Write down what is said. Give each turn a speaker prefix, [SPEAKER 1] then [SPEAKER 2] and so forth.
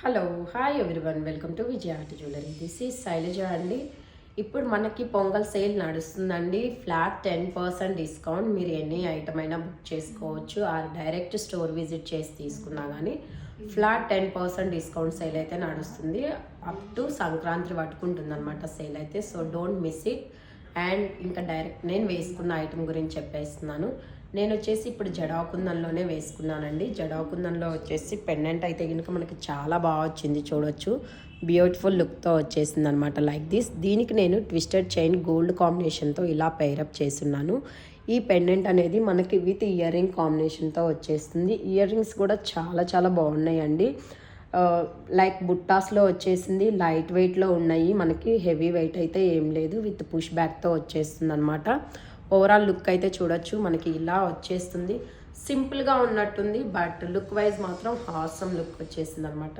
[SPEAKER 1] Hello hi everyone welcome to Vijaya art jewellery. This is Shailaja అండి. ఇప్పుడు మనకి పొంగల్ సేల్ నడుస్తుందండి. Flat 10% discount. మీరు ఎన్ని ఐటమ్ అయినా బుక్ చేసుకోవచ్చు, ఆర్ డైరెక్ట్ స్టోర్ విజిట్ చేసి తీసుకున్నా కానీ ఫ్లాట్ 10% డిస్కౌంట్ సేల్ అయితే నడుస్తుంది. అప్ టు సంక్రాంతి పట్టుకుంటుంది అనమాట సేల్ అయితే. So don't miss it. And ఇంకా డైరెక్ట్ నేను వేసుకున్న ఐటమ్ గురించి చెప్పేస్తున్నాను. నేను వచ్చేసి ఇప్పుడు జడాకుందంలోనే వేసుకున్నానండి. జడాకుందంలో వచ్చేసి పెండెంట్ అయితే కనుక మనకి చాలా బాగా వచ్చింది, చూడొచ్చు. బ్యూటిఫుల్ లుక్తో వచ్చేసింది అనమాట, లైక్ దిస్. దీనికి నేను ట్విస్టెడ్ చైన్ గోల్డ్ కాంబినేషన్తో ఇలా పైరప్ చేస్తున్నాను. ఈ పెండెంట్ అనేది మనకి విత్ ఇయర్ రింగ్ కాంబినేషన్తో వచ్చేస్తుంది. ఇయర్ రింగ్స్ కూడా చాలా చాలా బాగున్నాయండి. లైక్ బుట్టాస్లో వచ్చేసింది, లైట్ వెయిట్లో ఉన్నాయి, మనకి హెవీ వెయిట్ అయితే ఏం లేదు. విత్ పుష్ బ్యాక్తో వచ్చేస్తుంది అనమాట. ఓవరాల్ లుక్ అయితే చూడొచ్చు, మనకి ఇలా వచ్చేస్తుంది. సింపుల్గా ఉన్నట్టుంది, బట్ లుక్ వైజ్ మాత్రం హాసమ్ లుక్ వచ్చేసింది అనమాట.